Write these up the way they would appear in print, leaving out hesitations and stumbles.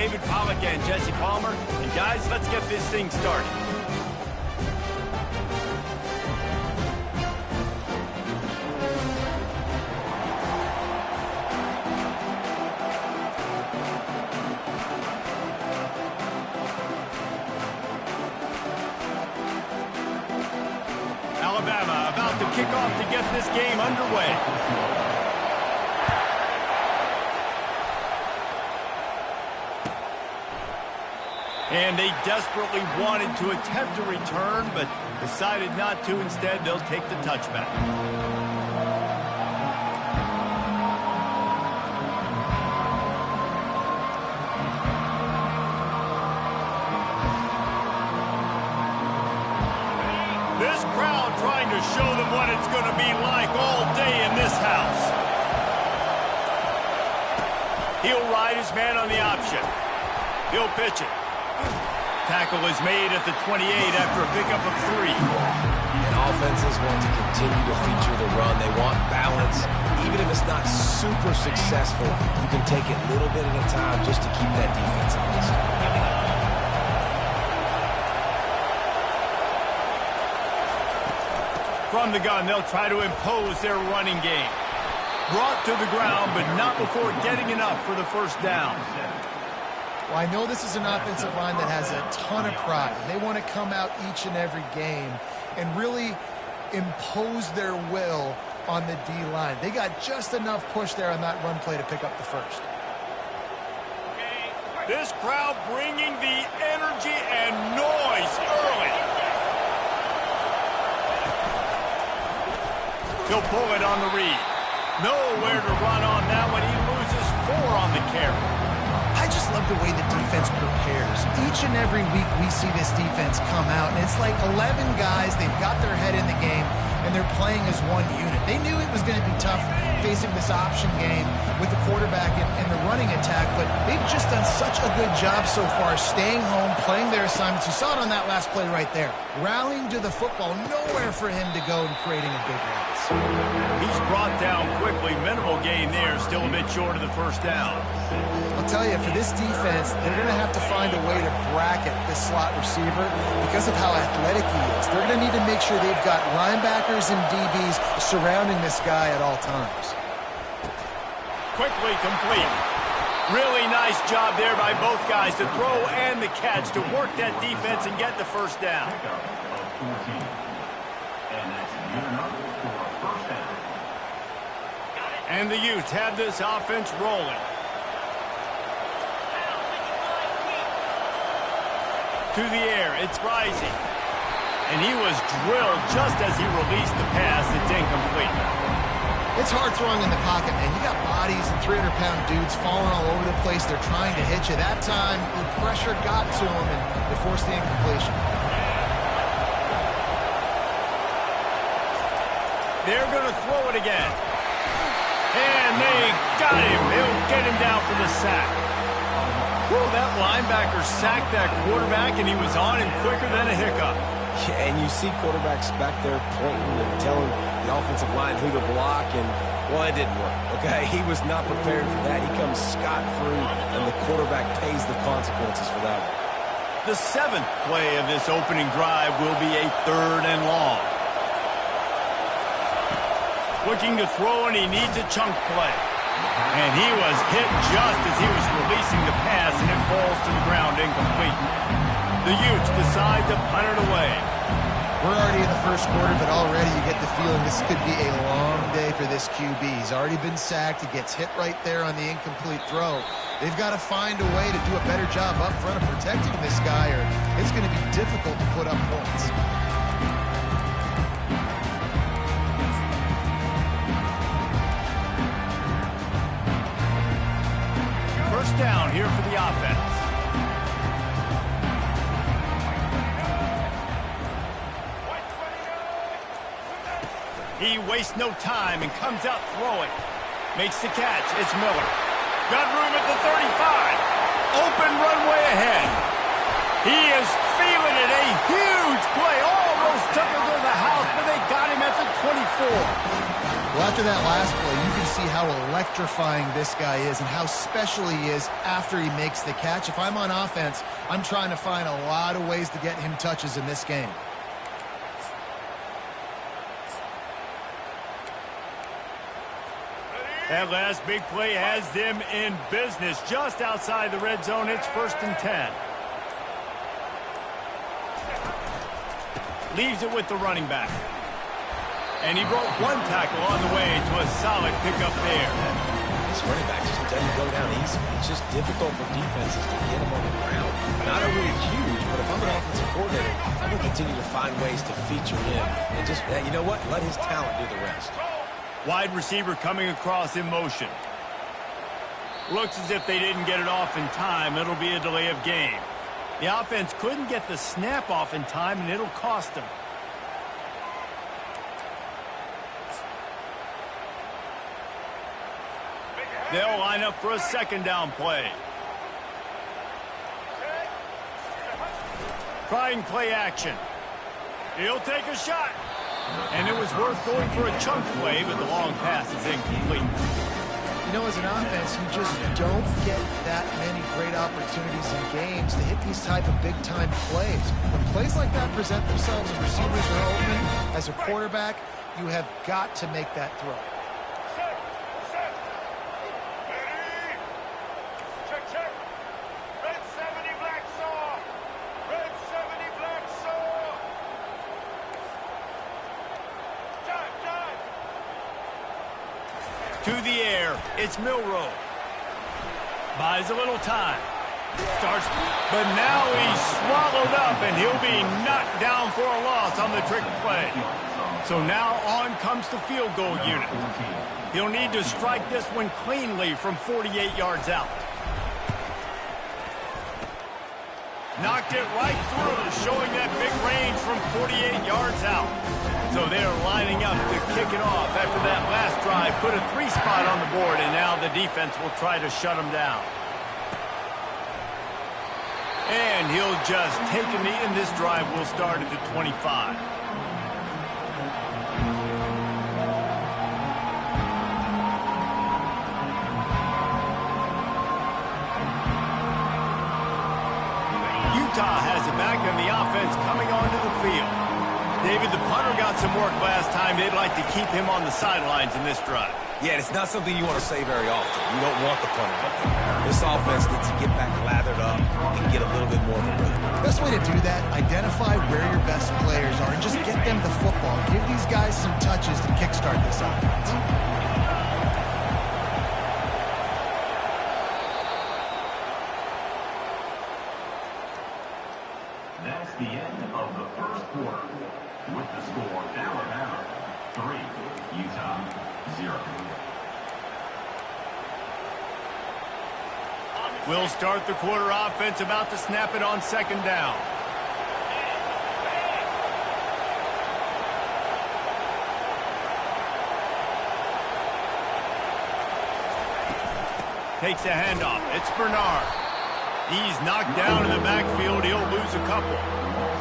David Pollack and Jesse Palmer. And guys, let's get this thing started. Alabama about to kick off to get this game underway. And they desperately wanted to attempt a return, but decided not to. Instead, they'll take the touchback. This crowd trying to show them what it's going to be like all day in this house. He'll ride his man on the option. He'll pitch it. Tackle is made at the 28 after a pickup of 3. And offenses want to continue to feature the run. They want balance. Even if it's not super successful, you can take it little bit at a time just to keep that defense honest. From the gun, they'll try to impose their running game. Brought to the ground, but not before getting enough for the first down. Well, I know this is an offensive line that has a ton of pride. They want to come out each and every game and really impose their will on the D-line. They got just enough push there on that run play to pick up the first. This crowd bringing the energy and noise early. He'll pull it on the read. Nowhere to run on that one. He loses 4 on the carry. I just love the way the defense prepares. Each and every week we see this defense come out, and it's like 11 guys. They've got their head in the game, and they're playing as one unit. They knew it was going to be tough facing this option game with the quarterback and the running attack, but they've just done such a good job so far staying home, playing their assignments. You saw it on that last play right there. Rallying to the football, nowhere for him to go and creating a big loss. He's brought down quickly. Minimal gain there, still a bit short of the first down. I'll tell you, for this defense, they're going to have to find a way to bracket this slot receiver because of how athletic he is. They're going to need to make sure they've got linebackers and DBs surrounding this guy at all times. Quickly complete. Really nice job there by both guys to throw and the catch to work that defense and get the first down. And the Utes have this offense rolling. To the air, it's rising. And he was drilled just as he released the pass. It's incomplete. It's hard throwing in the pocket, man. You got bodies and 300-pound dudes falling all over the place. They're trying to hit you. That time, the pressure got to him, and they forced the incompletion. They're going to throw it again. And they got him. They'll get him down for the sack. Whew, that linebacker sacked that quarterback, and he was on him quicker than a hiccup. Yeah, and you see quarterbacks back there pointing and telling the offensive line who to block, and, well, it didn't work, okay? He was not prepared for that. He comes scot-free, and the quarterback pays the consequences for that one. The 7th play of this opening drive will be a 3rd and long. Looking to throw, and he needs a chunk play. And he was hit just as he was releasing the pass, and it falls to the ground incomplete. The Utes decide to punt it away. We're already in the first quarter, but already you get the feeling this could be a long day for this QB. He's already been sacked. He gets hit right there on the incomplete throw. They've got to find a way to do a better job up front of protecting this guy, or it's going to be difficult to put up points. First down here for the offense. He wastes no time and comes out throwing. Makes the catch. It's Miller. Got room at the 35. Open runway ahead. He is feeling it. A huge play. Almost took him to the house, but they got him at the 24. Well, after that last play, you can see how electrifying this guy is and how special he is after he makes the catch. If I'm on offense, I'm trying to find a lot of ways to get him touches in this game. That last big play has them in business just outside the red zone. It's 1st and 10. Leaves it with the running back. And he broke one tackle on the way to a solid pickup there. This running back just doesn't go down easy. It's just difficult for defenses to get him on the ground. Not overly huge, but if I'm an offensive coordinator, I'm going to continue to find ways to feature him. And just, you know what? Let his talent do the rest. Wide receiver coming across in motion. Looks as if they didn't get it off in time. It'll be a delay of game. The offense couldn't get the snap off in time, and it'll cost them. They'll line up for a 2nd down play. Trying play action. He'll take a shot. And it was worth going for a chunk play, but the long pass is incomplete. You know, as an offense, you just don't get that many great opportunities in games to hit these type of big-time plays. When plays like that present themselves and receivers are open, as a quarterback, you have got to make that throw. To the air, it's Milroe. Buys a little time. Starts, but now he's swallowed up, and he'll be knocked down for a loss on the trick play. So now on comes the field goal unit. He'll need to strike this one cleanly from 48 yards out. Knocked it right through, showing that big range from 48 yards out. So they're lining up to kick it off after that last drive. Put a 3-spot on the board, and now the defense will try to shut them down. And he'll just take a knee, and this drive will start at the 25. Utah has it back, and the offense coming onto the field. David, the punter got some work last time. They'd like to keep him on the sidelines in this drive. Yeah, it's not something you want to say very often. You don't want the punter up there. This offense needs to get back lathered up and get a little bit more of a rhythm. Best way to do that, identify where your best players are and just get them the football. Give these guys some touches to kickstart this offense. That's the end of the first quarter. With the score, Alabama 3, Utah 0. We'll start the quarter offense, about to snap it on 2nd down. Takes a handoff. It's Bernard. He's knocked down in the backfield. He'll lose a couple.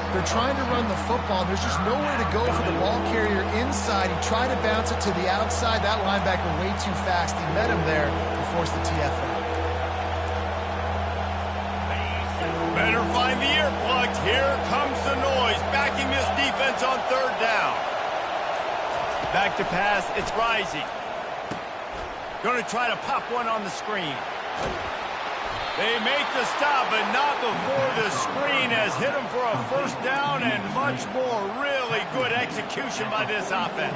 They're trying to run the football. There's just nowhere to go for the ball carrier inside. He tried to bounce it to the outside. That linebacker way too fast. He met him there and forced the TFL. Better find the earplugs. Here comes the noise, backing this defense on 3rd down. Back to pass. It's Rising. Going to try to pop one on the screen. They make the stop, but not before the screen has hit them for a 1st down, and much more. Really good execution by this offense.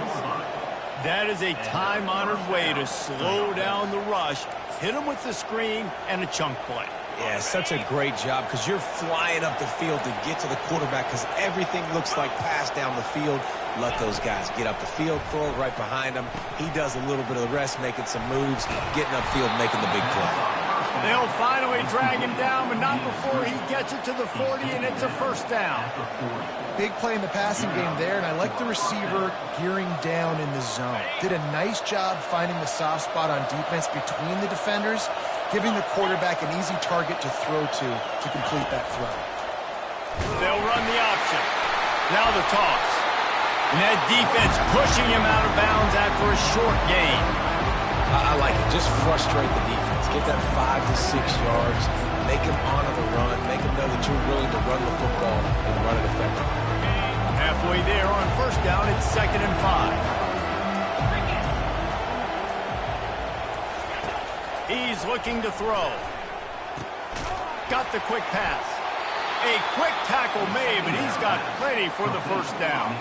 That is a time-honored way to slow down the rush, hit them with the screen, and a chunk play. Yeah, such a great job because you're flying up the field to get to the quarterback because everything looks like pass down the field. Let those guys get up the field, throw it right behind him. He does a little bit of the rest, making some moves, getting upfield, making the big play. They'll finally drag him down, but not before he gets it to the 40, and it's a 1st down. Big play in the passing game there, and I like the receiver gearing down in the zone. Did a nice job finding the soft spot on defense between the defenders, giving the quarterback an easy target to throw to complete that throw. They'll run the option. Now the toss. And that defense pushing him out of bounds after a short gain. I like it. Just frustrate the defense. Get that 5 to 6 yards. Make them honor the run. Make them know that you're willing to run the football and run it effectively. Halfway there on first down, it's 2nd and 5. He's looking to throw. Got the quick pass. A quick tackle made, but he's got plenty for the first down.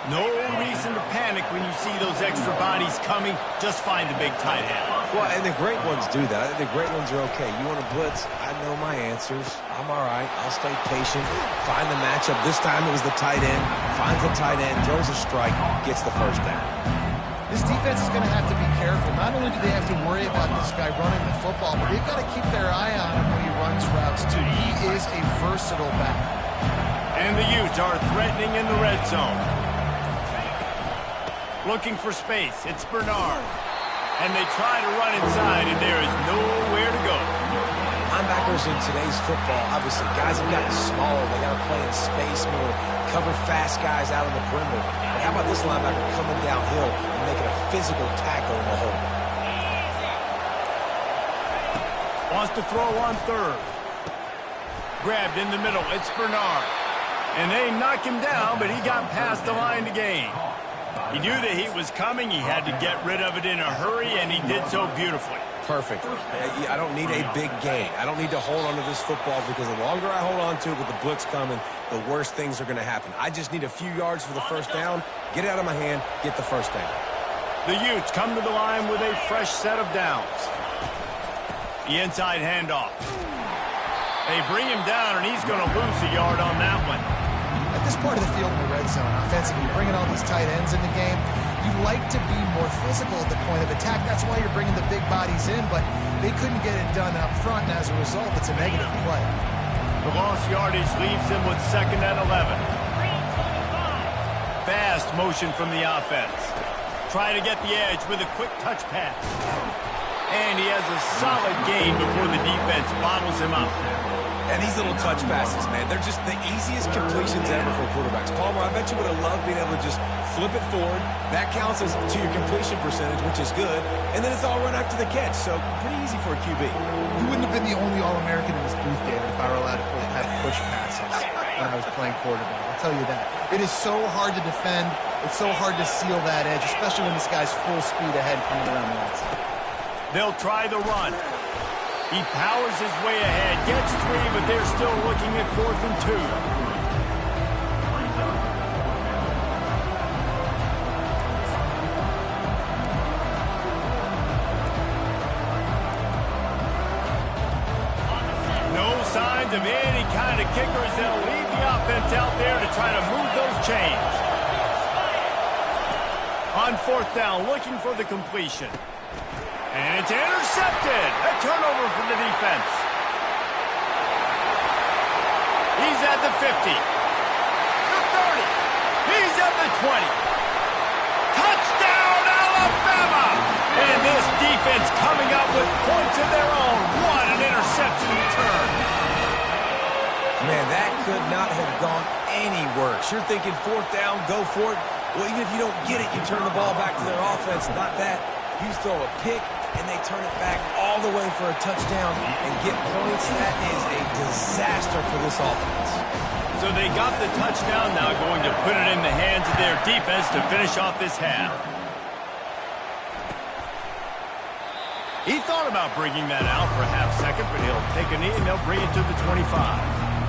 No reason to panic when you see those extra bodies coming. Just find the big tight end. Well, and the great ones do that. I think the great ones are okay. You want to blitz? I know my answers. I'm all right. I'll stay patient. Find the matchup. This time it was the tight end. Finds the tight end, throws a strike, gets the first down. This defense is going to have to be careful. Not only do they have to worry about this guy running the football, but they've got to keep their eye on him when he runs routes, too. He is a versatile back. And the Utes are threatening in the red zone. Looking for space. It's Bernard. And they try to run inside, and there is nowhere to go. Linebackers in today's football, obviously, guys have gotten smaller. They got to play in space more, cover fast guys out on the perimeter. But how about this linebacker coming downhill and making a physical tackle in the hole? Wants to throw on third. Grabbed in the middle. It's Bernard. And they knock him down, but he got past the line to gain. He knew the heat was coming. He had to get rid of it in a hurry, and he did so beautifully. Perfect. I don't need a big gain. I don't need to hold on to this football because the longer I hold on to it with the blitz coming, the worse things are going to happen. I just need a few yards for the first down, get it out of my hand, get the first down. The Utes come to the line with a fresh set of downs. The inside handoff. They bring him down, and he's going to lose a yard on that one. At this part of the field in the red zone, offensively, you're bringing all these tight ends in the game. You like to be more physical at the point of attack. That's why you're bringing the big bodies in, but they couldn't get it done up front, and as a result, it's a negative play. The lost yardage leaves them with 2nd and 11. Fast motion from the offense. Try to get the edge with a quick touch pass. And he has a solid gain before the defense bottles him up. And these little touch passes, man, they're just the easiest completions ever for quarterbacks. Palmer, I bet you would have loved being able to just flip it forward. That counts as to your completion percentage, which is good. And then it's all run after the catch, so pretty easy for a QB. You wouldn't have been the only All-American in this booth, David, if I were allowed to have push passes when I was playing quarterback. I'll tell you that. It is so hard to defend. It's so hard to seal that edge, especially when this guy's full speed ahead coming around the outside. They'll try the run. He powers his way ahead, gets 3, but they're still looking at 4th and 2. No signs of any kind of kickers. They'll leave the offense out there to try to move those chains. On 4th down, looking for the completion. And it's intercepted. A turnover for the defense. He's at the 50. The 30. He's at the 20. Touchdown, Alabama! And this defense coming up with points of their own. What an interception return. Man, that could not have gone any worse. You're thinking 4th down, go for it. Well, even if you don't get it, you turn the ball back to their offense. Not that. You throw a pick, and they turn it back all the way for a touchdown and get points. That is a disaster for this offense. So they got the touchdown, now going to put it in the hands of their defense to finish off this half. He thought about bringing that out for a half second, but he'll take a knee and they'll bring it to the 25.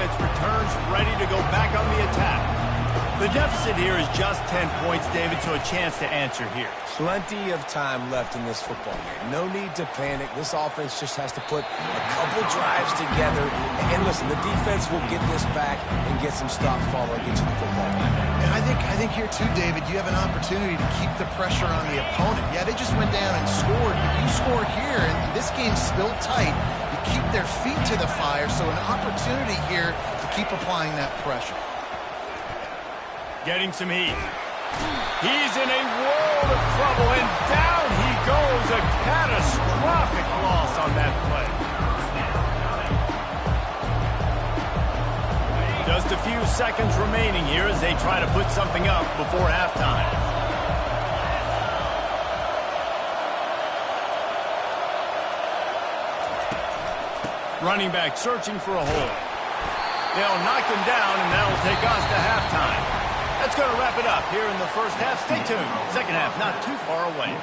Returns ready to go back on the attack. The deficit here is just 10 points, David, so a chance to answer here. Plenty of time left in this football game. No need to panic. This offense just has to put a couple drives together. And listen, the defense will get this back and get some stops following, get you the football back. And I think here too, David, you have an opportunity to keep the pressure on the opponent. Yeah, they just went down and scored, but you score here, and this game's still tight. You keep their feet to the fire, so an opportunity here to keep applying that pressure. Getting some heat. He's in a world of trouble, and down he goes. A catastrophic loss on that play. Just a few seconds remaining here as they try to put something up before halftime. Running back searching for a hole. They'll knock him down, and that'll take us to halftime. That's going to wrap it up here in the first half. Stay tuned. Second half not too far away.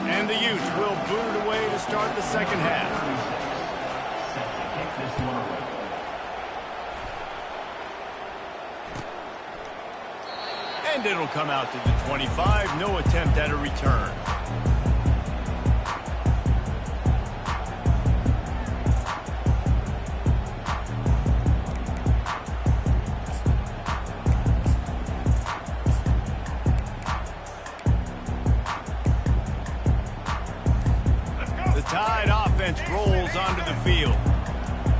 And the Utes will boot it away to start the second half. And it'll come out to the 25. No attempt at a return. Tide offense rolls onto the field.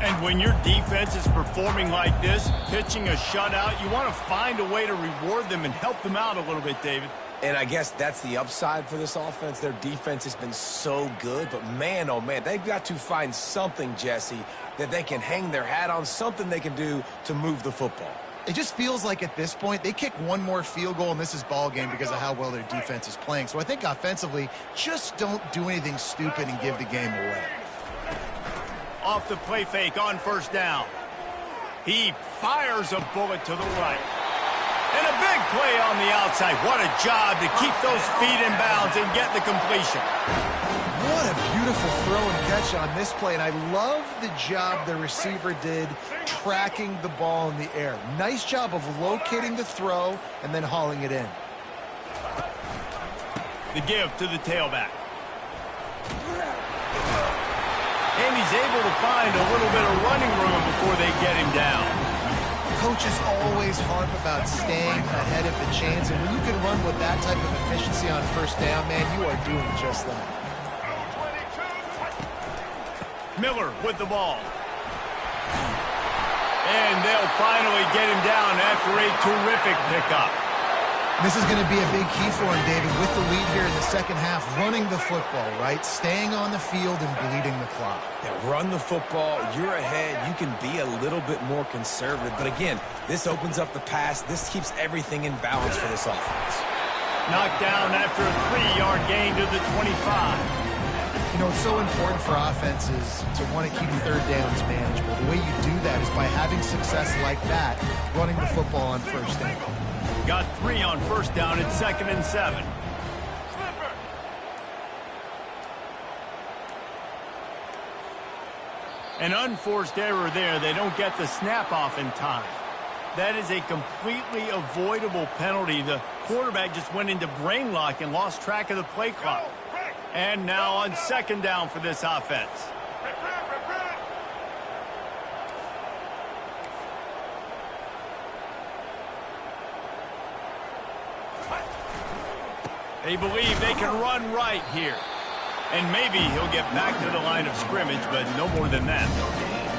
And when your defense is performing like this, pitching a shutout, you want to find a way to reward them and help them out a little bit, David. And I guess that's the upside for this offense. Their defense has been so good, but man, oh man, they've got to find something, Jesse, that they can hang their hat on, something they can do to move the football. It just feels like at this point, they kick one more field goal, and this is ball game because of how well their defense is playing. So I think offensively, just don't do anything stupid and give the game away. Off the play fake on first down. He fires a bullet to the right. And a big play on the outside. What a job to keep those feet in bounds and get the completion. What a beautiful throw and catch on this play, and I love the job the receiver did tracking the ball in the air. Nice job of locating the throw and then hauling it in. The give to the tailback. And he's able to find a little bit of running room before they get him down. Coaches always harp about staying ahead of the chains, and when you can run with that type of efficiency on first down, man, you are doing just that. Miller with the ball. And they'll finally get him down after a terrific pickup. This is going to be a big key for him, David, with the lead here in the second half, running the football, right? Staying on the field and bleeding the clock. Yeah, run the football. You're ahead. You can be a little bit more conservative. But again, this opens up the pass. This keeps everything in balance for this offense. Knocked down after a 3-yard gain to the 25. You know, it's so important for offenses to want to keep third downs manageable. The way you do that is by having success like that, running the football on first down. Got 3 on first down at 2nd and 7. An unforced error there. They don't get the snap off in time. That is a completely avoidable penalty. The quarterback just went into brain lock and lost track of the play clock. And now on 2nd down for this offense. They believe they can run right here. And maybe he'll get back to the line of scrimmage, but no more than that.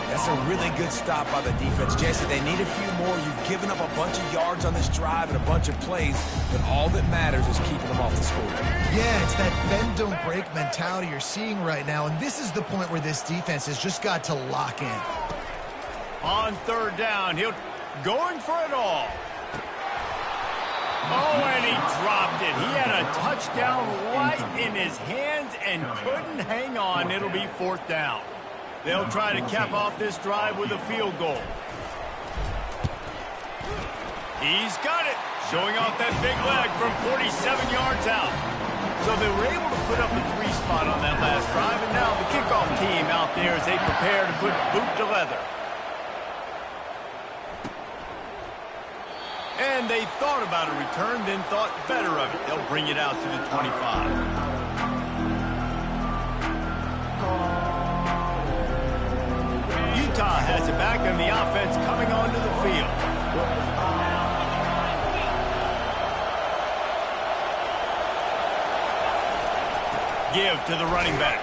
That's a really good stop by the defense. Jesse, they need a few more. You've given up a bunch of yards on this drive and a bunch of plays, but all that matters is keeping them off the score. Yeah, it's that bend, don't break mentality you're seeing right now, and this is the point where this defense has just got to lock in. On 3rd down, he'll going for it all. Oh, and he dropped it. He had a touchdown right in his hands and couldn't hang on. It'll be 4th down. They'll try to cap off this drive with a field goal. He's got it. Showing off that big leg from 47 yards out. So they were able to put up a 3 spot on that last drive, and now the kickoff team out there as they prepare to put boot to leather. And they thought about a return, then thought better of it. They'll bring it out to the 25. Utah has it back, and the offense coming onto the field. Give to the running back.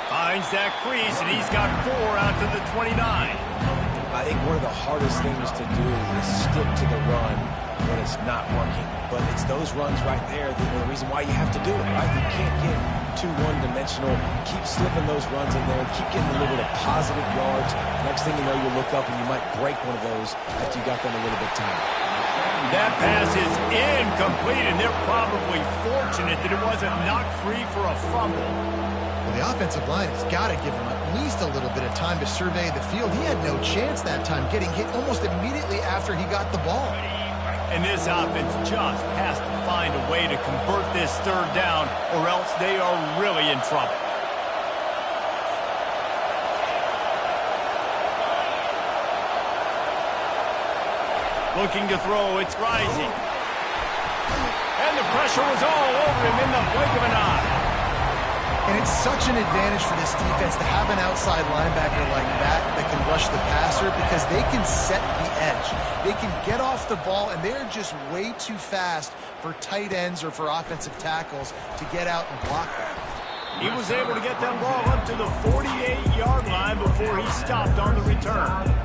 Finds that crease, and he's got 4 out to the 29. I think one of the hardest things to do is stick to the run when it's not working. But it's those runs right there that are the reason why you have to do it, right? You can't get too one-dimensional. Keep slipping those runs in there. Keep getting a little bit of positive yards. Next thing you know, you look up and you might break one of those after you got them a little bit tired. That pass is incomplete, and they're probably fortunate that it wasn't knocked free for a fumble. Well, the offensive line has got to give him at least a little bit of time to survey the field. He had no chance that time, getting hit almost immediately after he got the ball. And this offense just has to find a way to convert this third down, or else they are really in trouble. Looking to throw, it's rising. And the pressure was all over him in the blink of an eye. And it's such an advantage for this defense to have an outside linebacker like that can rush the passer, because they can set the edge. They can get off the ball, and they're just way too fast for tight ends or for offensive tackles to get out and block them. He was able to get that ball up to the 48-yard line before he stopped on the return.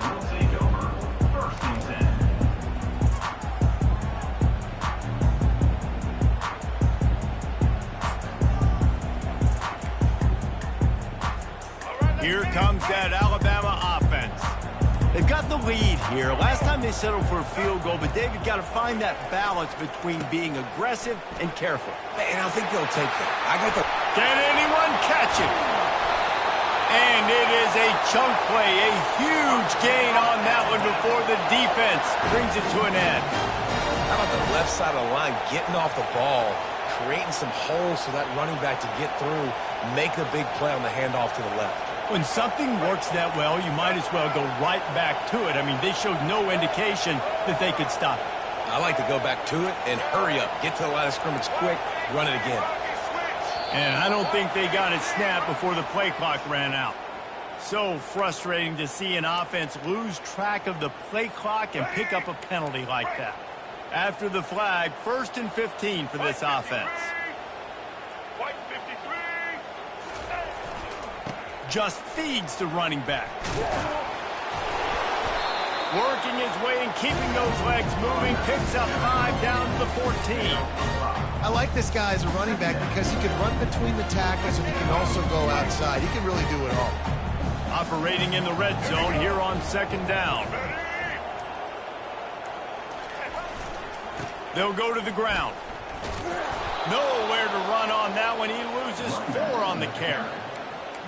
Here comes that Alabama offense. They've got the lead here. Last time they settled for a field goal, but David got to find that balance between being aggressive and careful. And I think they'll take that. Can anyone catch it? And it is a chunk play, a huge gain on that one before the defense brings it to an end. How about the left side of the line getting off the ball, creating some holes for that running back to get through, make a big play on the handoff to the left. When something works that well, you might as well go right back to it. I mean, they showed no indication that they could stop it. I like to go back to it and hurry up. Get to the line of scrimmage quick, run it again. And I don't think they got it snapped before the play clock ran out. So frustrating to see an offense lose track of the play clock and pick up a penalty like that. After the flag, 1st and 15 for this offense. Just feeds the running back. Working his way and keeping those legs moving. Picks up 5 down to the 14. I like this guy as a running back because he can run between the tackles and he can also go outside. He can really do it all. Operating in the red zone here on 2nd down. They'll go to the ground. Nowhere to run on that one. He loses 4 on the carry.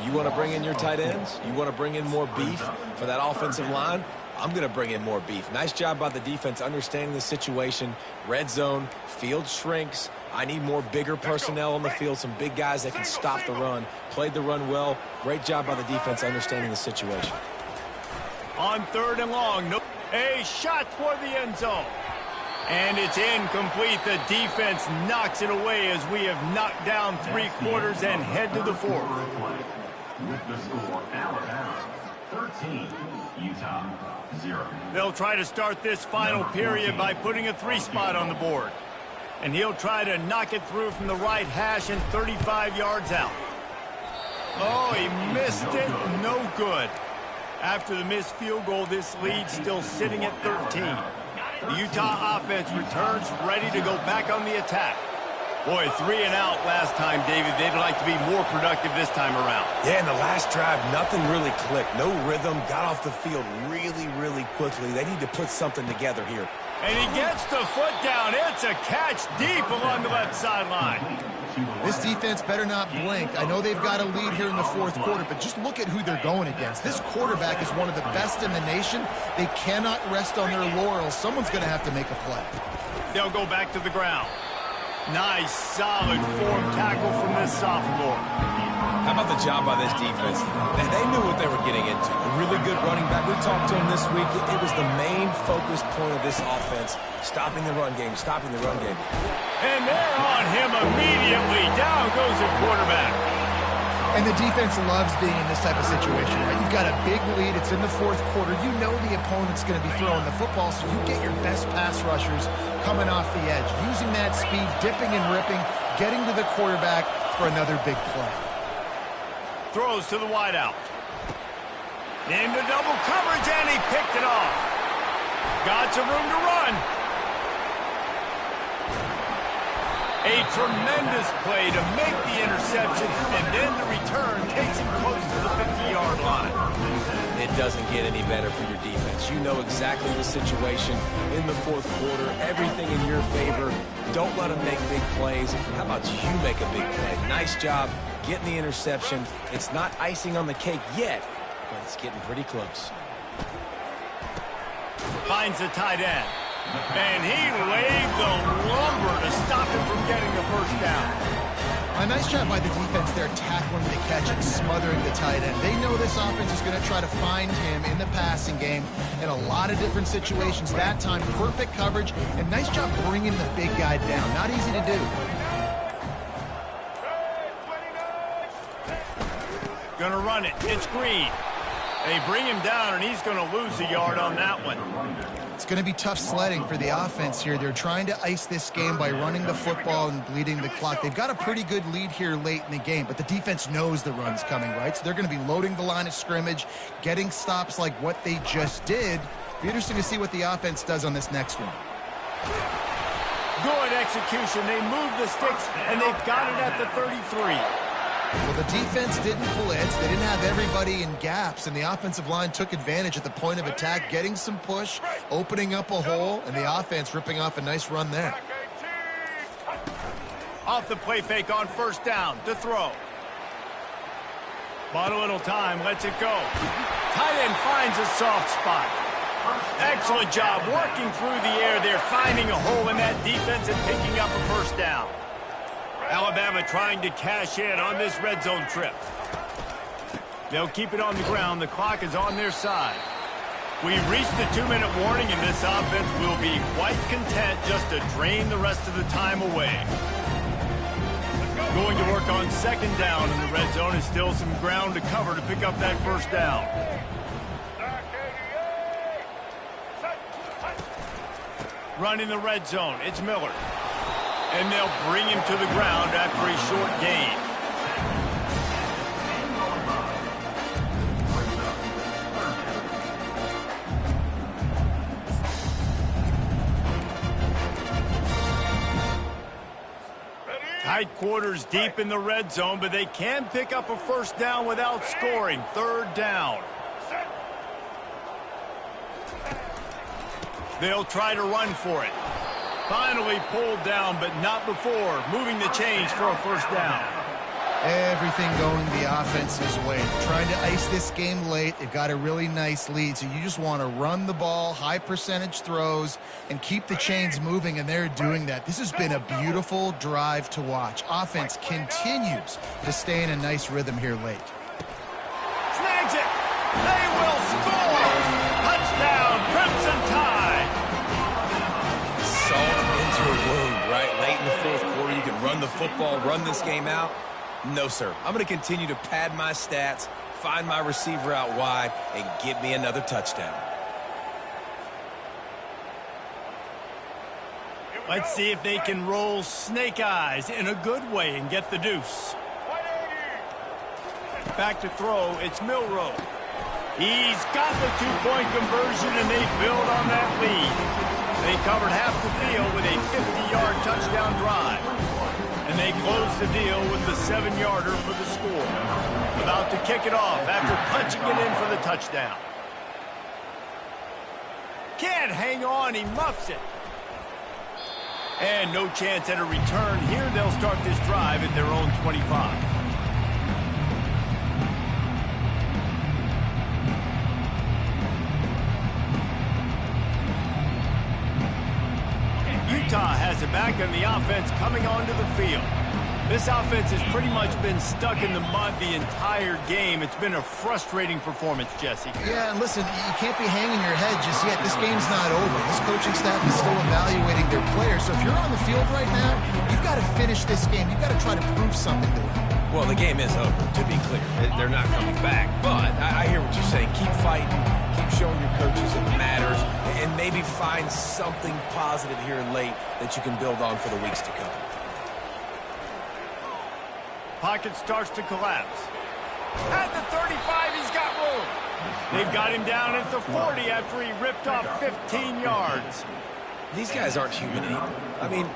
You want to bring in your tight ends? You want to bring in more beef for that offensive line? I'm going to bring in more beef. Nice job by the defense understanding the situation. Red zone, field shrinks. I need more bigger personnel on the field, some big guys that can stop the run. Played the run well. Great job by the defense understanding the situation. On 3rd and long, a shot toward the end zone. And it's incomplete. The defense knocks it away as we have knocked down 3 quarters and head to the 4th. With the score, Alabama 13, Utah 0. They'll try to start this final period by putting a 3 spot on the board. And he'll try to knock it through from the right hash and 35 yards out. Oh, he missed it. No good. After the missed field goal, this lead still sitting at 13. The Utah offense returns ready to go back on the attack. Boy, 3 and out last time, David. They'd like to be more productive this time around. Yeah, in the last drive, nothing really clicked. No rhythm, got off the field really, really quickly. They need to put something together here. And he gets the foot down. It's a catch deep along the left sideline. This defense better not blink. I know they've got a lead here in the 4th quarter, but just look at who they're going against. This quarterback is one of the best in the nation. They cannot rest on their laurels. Someone's going to have to make a play. They'll go back to the ground. Nice, solid form tackle from this sophomore. How about the job by this defense? They knew what they were getting into. A really good running back. We talked to him this week. It was the main focus point of this offense, stopping the run game, stopping the run game. And they're on him immediately. Down goes the quarterback. And the defense loves being in this type of situation, right? You've got a big lead. It's in the 4th quarter. You know the opponent's going to be throwing the football, so you get your best pass rushers coming off the edge, using that speed, dipping and ripping, getting to the quarterback for another big play. Throws to the wideout. Into double coverage, and he picked it off. Got some room to run. A tremendous play to make the interception, and then the return takes him close to the 50-yard line. It doesn't get any better for your defense. You know exactly the situation in the fourth quarter. Everything in your favor. Don't let them make big plays. How about you make a big play? Nice job getting the interception. It's not icing on the cake yet, but it's getting pretty close. Finds the tight end. And he laid the lumber to stop him from getting the first down. A nice job by the defense there, tackling the catch and smothering the tight end. They know this offense is going to try to find him in the passing game in a lot of different situations. That time, perfect coverage, and nice job bringing the big guy down. Not easy to do. Gonna run it. It's Green. They bring him down, and he's going to lose a yard on that one. It's going to be tough sledding for the offense here. They're trying to ice this game by running the football and bleeding the clock. They've got a pretty good lead here late in the game, but the defense knows the run's coming, right? So they're going to be loading the line of scrimmage, getting stops like what they just did. Be interesting to see what the offense does on this next one. Good execution. They move the sticks, and they've got it at the 33. Well, the defense didn't blitz. They didn't have everybody in gaps, and the offensive line took advantage at the point of attack, getting some push, opening up a hole, and the offense ripping off a nice run there. Off the play fake on first down to throw. Bought a little time, lets it go. Tight end finds a soft spot. Excellent job working through the air there, finding a hole in that defense and picking up a first down. Alabama trying to cash in on this red zone trip. They'll keep it on the ground. The clock is on their side. We've reached the 2-minute warning, and this offense will be quite content just to drain the rest of the time away. Going to work on second down in the red zone. Is still some ground to cover to pick up that first down. Running the red zone. It's Miller. And they'll bring him to the ground after a short gain. Tight quarters deep in the red zone, but they can pick up a first down without scoring. Third down. They'll try to run for it. Finally pulled down, but not before moving the chains for a first down. Everything going the offense's way. Trying to ice this game late. They've got a really nice lead, so you just want to run the ball, high percentage throws, and keep the chains moving, and they're doing that. This has been a beautiful drive to watch. Offense continues to stay in a nice rhythm here late. Snags it. They will score. Touchdown, Crimson Tide. Salt into a wound, right? Late in the fourth quarter, you can run the football, run this game out. No, sir. I'm going to continue to pad my stats, find my receiver out wide, and get me another touchdown. Let's see if they can roll snake eyes in a good way and get the deuce. Back to throw, it's Milroe. He's got the two-point conversion, and they build on that lead. They covered half the field with a 50-yard touchdown drive. And they close the deal with the 7-yarder for the score. About to kick it off after punching it in for the touchdown. Can't hang on, he muffs it. And no chance at a return here. They'll start this drive at their own 25. Utah has it back, and the offense coming onto the field. This offense has pretty much been stuck in the mud the entire game. It's been a frustrating performance, Jesse. Yeah, and listen, you can't be hanging your head just yet. This game's not over. This coaching staff is still evaluating their players. So if you're on the field right now, you've got to finish this game. You've got to try to prove something to them. Well, the game is over, to be clear. They're not coming back. But I hear what you're saying. Keep fighting. Keep showing your coaches it matters. And maybe find something positive here late that you can build on for the weeks to come. Pocket starts to collapse. At the 35, he's got room. They've got him down at the 40 after he ripped off 15 yards. These guys aren't human either. I mean,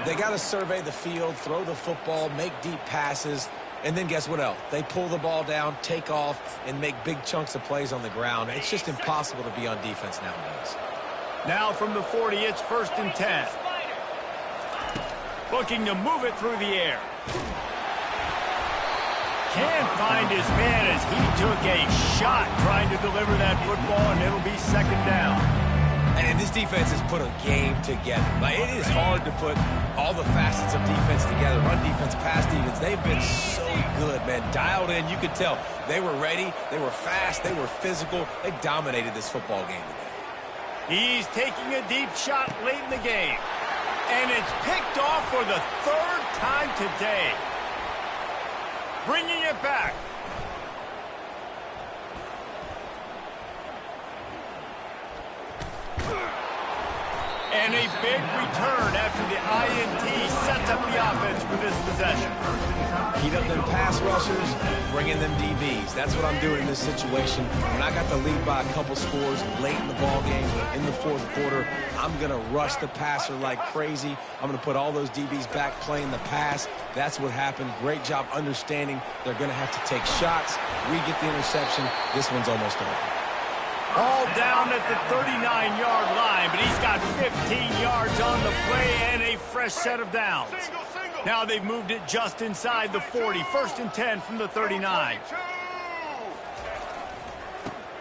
they got to survey the field, throw the football, make deep passes, and then guess what else? They pull the ball down, take off, and make big chunks of plays on the ground. It's just impossible to be on defense nowadays. Now from the 40, it's 1st and 10. Looking to move it through the air. Can't find his man as he took a shot trying to deliver that football, and it'll be 2nd down. And this defense has put a game together. Like, it is hard to put all the facets of defense together. Run defense, pass defense. They've been so good, man. Dialed in. You could tell they were ready. They were fast. They were physical. They dominated this football game today. He's taking a deep shot late in the game. And it's picked off for the 3rd time today. Bringing it back. And a big return after the INT sets up the offense for this possession. Heat up them pass rushers, bring in them DBs. That's what I'm doing in this situation. When I got the lead by a couple scores late in the ball game, in the 4th quarter, I'm going to rush the passer like crazy. I'm going to put all those DBs back playing the pass. That's what happened. Great job understanding they're going to have to take shots. We get the interception. This one's almost over. All down at the 39-yard line, but he's got 15 yards on the play and a fresh set of downs. Now they've moved it just inside the 40. 1st and 10 from the 39.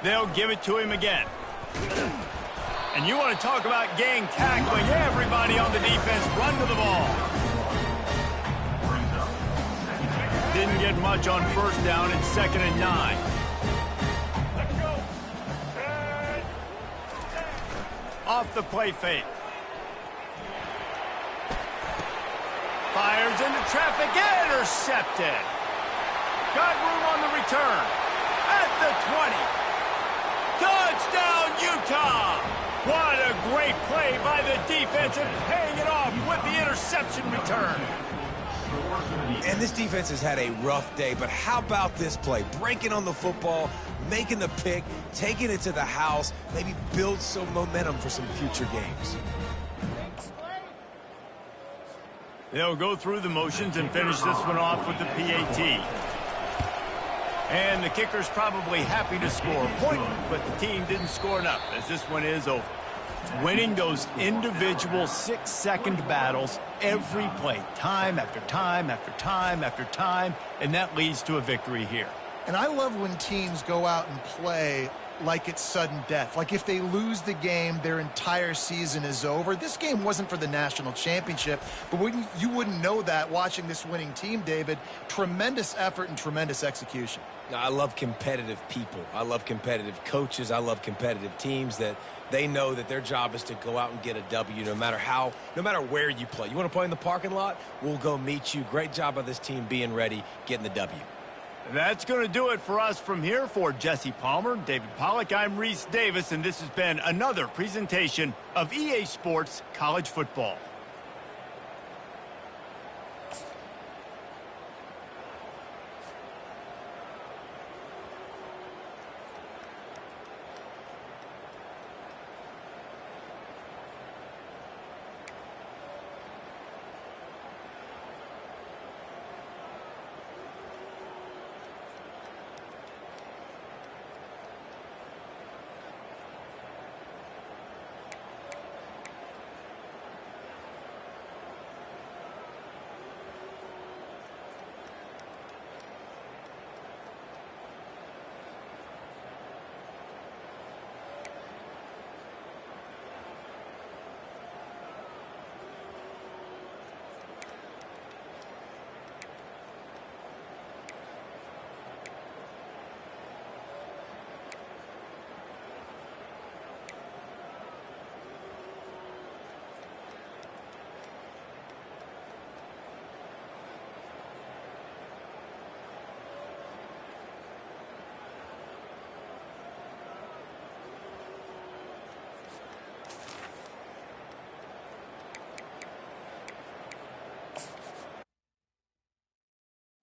They'll give it to him again. And you want to talk about gang tackling. Everybody on the defense run to the ball. Didn't get much on 1st down. It's 2nd and 9. Off the play fake. Fires into traffic. Intercepted. Got room on the return. At the 20. Touchdown, Utah. What a great play by the defense and paying it off with the interception return. And this defense has had a rough day, but how about this play? Breaking on the football, making the pick, taking it to the house, maybe build some momentum for some future games. They'll go through the motions and finish this one off with the PAT. And the kicker's probably happy to score a point, but the team didn't score enough as this one is over. Winning those individual 6-second battles every play, time after time after time after time, and that leads to a victory here. And I love when teams go out and play like it's sudden death. Like if they lose the game, their entire season is over. This game wasn't for the national championship, but you wouldn't know that watching this winning team, David. Tremendous effort and tremendous execution. I love competitive people. I love competitive coaches. I love competitive teams that they know that their job is to go out and get a W no matter where you play. You want to play in the parking lot? We'll go meet you. Great job by this team being ready, getting the W. That's going to do it for us from here. For Jesse Palmer, David Pollack, I'm Reese Davis, and this has been another presentation of EA Sports College Football.